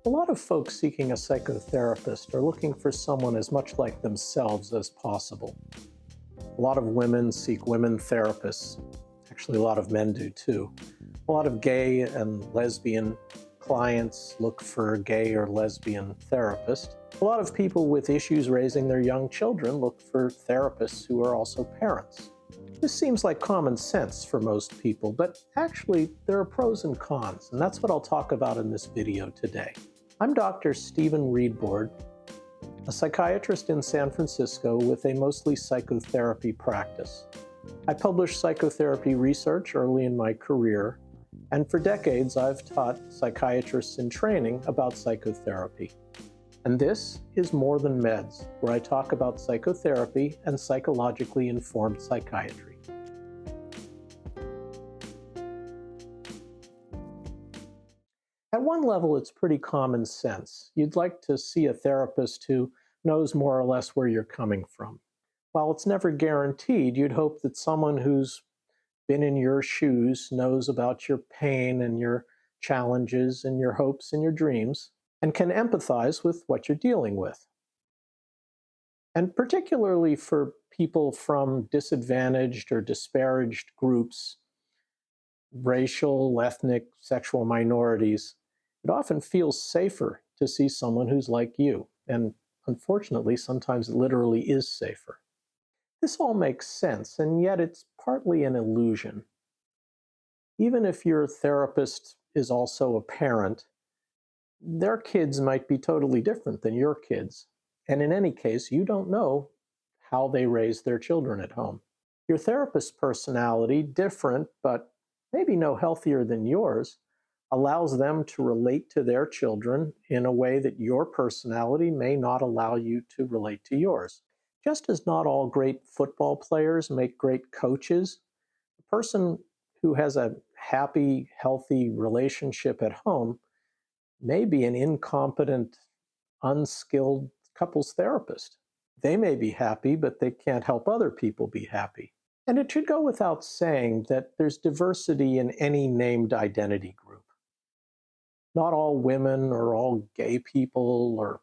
A lot of folks seeking a psychotherapist are looking for someone as much like themselves as possible. A lot of women seek women therapists. Actually, a lot of men do too. A lot of gay and lesbian clients look for a gay or lesbian therapist. A lot of people with issues raising their young children look for therapists who are also parents. This seems like common sense for most people, but actually there are pros and cons, and that's what I'll talk about in this video today. I'm Dr. Stephen Reidbord, a psychiatrist in San Francisco with a mostly psychotherapy practice. I published psychotherapy research early in my career, and for decades I've taught psychiatrists in training about psychotherapy. And this is More Than Meds, where I talk about psychotherapy and psychologically informed psychiatry. At one level, it's pretty common sense. You'd like to see a therapist who knows more or less where you're coming from. While it's never guaranteed, you'd hope that someone who's been in your shoes knows about your pain and your challenges and your hopes and your dreams and can empathize with what you're dealing with. And particularly for people from disadvantaged or disparaged groups, racial, ethnic, sexual minorities, it often feels safer to see someone who's like you. And unfortunately, sometimes it literally is safer. This all makes sense, and yet it's partly an illusion. Even if your therapist is also a parent, their kids might be totally different than your kids. And in any case, you don't know how they raise their children at home. Your therapist's personality, different, but maybe no healthier than yours, allows them to relate to their children in a way that your personality may not allow you to relate to yours. Just as not all great football players make great coaches, a person who has a happy, healthy relationship at home may be an incompetent, unskilled couples therapist. They may be happy, but they can't help other people be happy. And it should go without saying that there's diversity in any named identity group. Not all women or all gay people or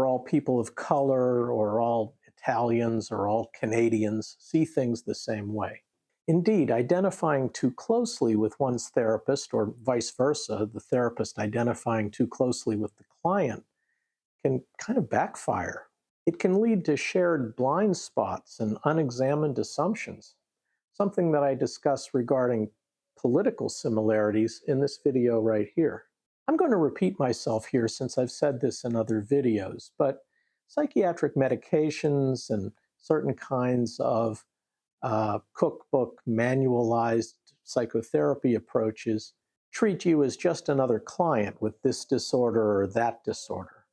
all people of color or all Italians or all Canadians see things the same way. Indeed, identifying too closely with one's therapist or vice versa, the therapist identifying too closely with the client, can kind of backfire. It can lead to shared blind spots and unexamined assumptions, something that I discuss regarding political similarities in this video right here. I'm going to repeat myself here since I've said this in other videos, but psychiatric medications and certain kinds of cookbook manualized psychotherapy approaches treat you as just another client with this disorder or that disorder.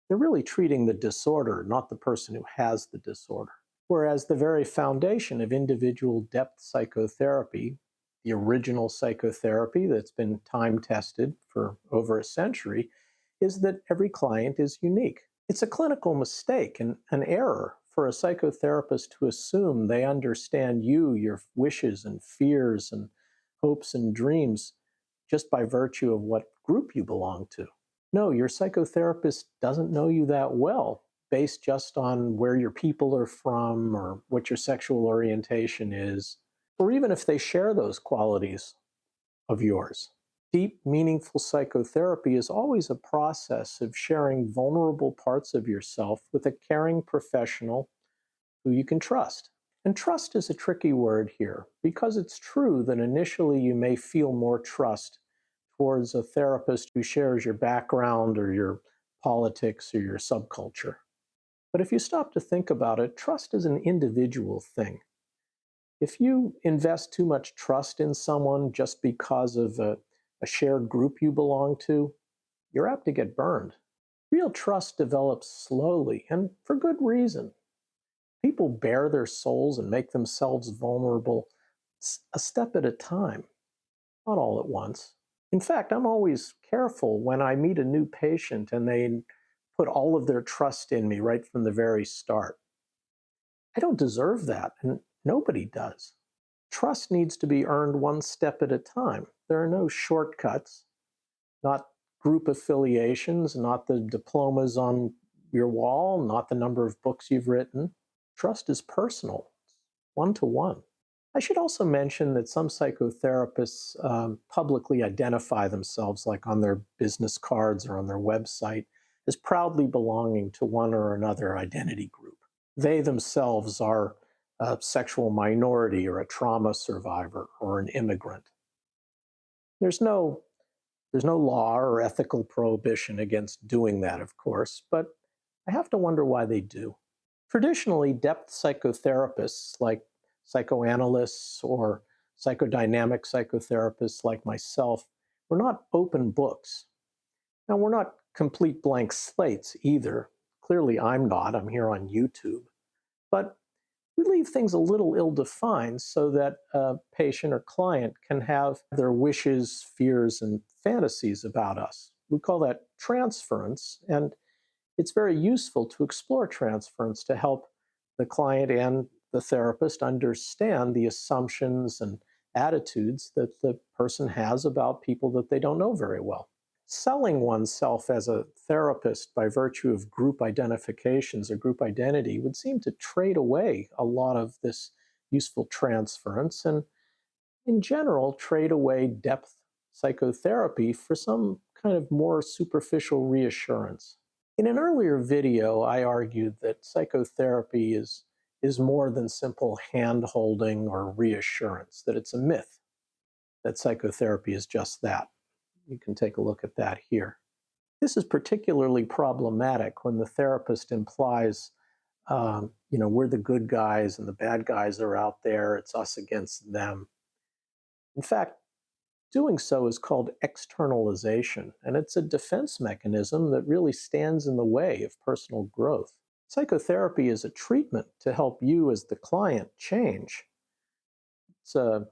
They're really treating the disorder, not the person who has the disorder. Whereas the very foundation of individual depth psychotherapy, the original psychotherapy that's been time-tested for over a century, is that every client is unique. It's a clinical mistake and an error for a psychotherapist to assume they understand you, your wishes and fears and hopes and dreams just by virtue of what group you belong to. No, your psychotherapist doesn't know you that well based just on where your people are from or what your sexual orientation is, or even if they share those qualities of yours. Deep, meaningful psychotherapy is always a process of sharing vulnerable parts of yourself with a caring professional who you can trust. And trust is a tricky word here because it's true that initially you may feel more trust towards a therapist who shares your background or your politics or your subculture. But if you stop to think about it, trust is an individual thing. If you invest too much trust in someone just because of a shared group you belong to, you're apt to get burned. Real trust develops slowly and for good reason. People bare their souls and make themselves vulnerable a step at a time, not all at once. In fact, I'm always careful when I meet a new patient and they put all of their trust in me right from the very start. I don't deserve that, and nobody does. Trust needs to be earned one step at a time. There are no shortcuts, not group affiliations, not the diplomas on your wall, not the number of books you've written. Trust is personal, one-to-one. I should also mention that some psychotherapists publicly identify themselves, like on their business cards or on their website, as proudly belonging to one or another identity group. They themselves are a sexual minority or a trauma survivor or an immigrant. There's no law or ethical prohibition against doing that, of course, but I have to wonder why they do. Traditionally, depth psychotherapists like psychoanalysts or psychodynamic psychotherapists like myself were not open books. Now, we're not complete blank slates either. Clearly, I'm not. I'm here on YouTube. But we leave things a little ill-defined so that a patient or client can have their wishes, fears, and fantasies about us. We call that transference, and it's very useful to explore transference to help the client and the therapist understand the assumptions and attitudes that the person has about people that they don't know very well. Selling oneself as a therapist by virtue of group identifications or group identity would seem to trade away a lot of this useful transference and, in general, trade away depth psychotherapy for some kind of more superficial reassurance. In an earlier video, I argued that psychotherapy is more than simple hand-holding or reassurance, that it's a myth, that psychotherapy is just that. You can take a look at that here. This is particularly problematic when the therapist implies, we're the good guys and the bad guys are out there, it's us against them. In fact, doing so is called externalization, and it's a defense mechanism that really stands in the way of personal growth. Psychotherapy is a treatment to help you as the client change. It's a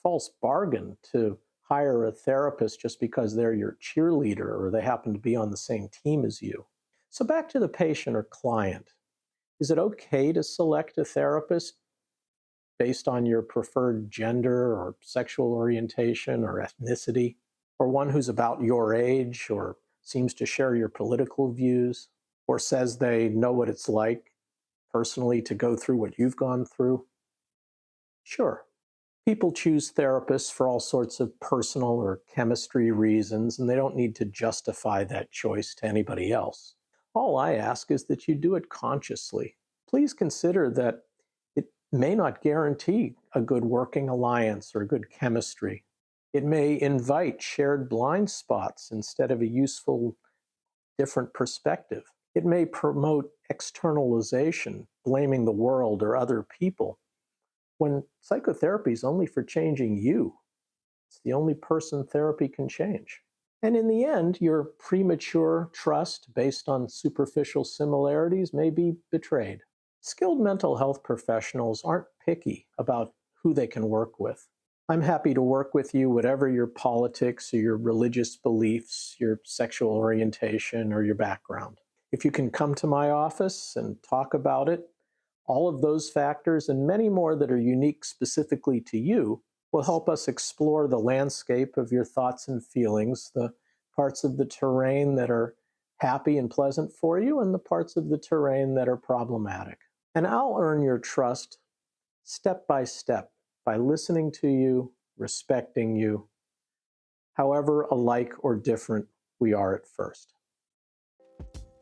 false bargain to hire a therapist just because they're your cheerleader or they happen to be on the same team as you. So back to the patient or client. Is it okay to select a therapist based on your preferred gender or sexual orientation or ethnicity, or one who's about your age or seems to share your political views, or says they know what it's like personally to go through what you've gone through? Sure. People choose therapists for all sorts of personal or chemistry reasons, and they don't need to justify that choice to anybody else. All I ask is that you do it consciously. Please consider that it may not guarantee a good working alliance or good chemistry. It may invite shared blind spots instead of a useful, different perspective. It may promote externalization, blaming the world or other people, when psychotherapy is only for changing you. It's the only person therapy can change. And in the end, your premature trust based on superficial similarities may be betrayed. Skilled mental health professionals aren't picky about who they can work with. I'm happy to work with you, whatever your politics or your religious beliefs, your sexual orientation, or your background. If you can come to my office and talk about it, all of those factors and many more that are unique specifically to you will help us explore the landscape of your thoughts and feelings, the parts of the terrain that are happy and pleasant for you, and the parts of the terrain that are problematic. And I'll earn your trust step by step by listening to you, respecting you, however alike or different we are at first.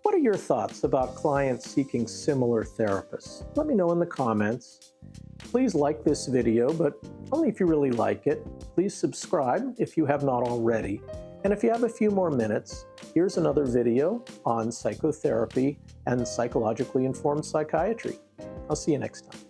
What are your thoughts about clients seeking similar therapists? Let me know in the comments. Please like this video, but only if you really like it. Please subscribe if you have not already. And if you have a few more minutes, here's another video on psychotherapy and psychologically informed psychiatry. I'll see you next time.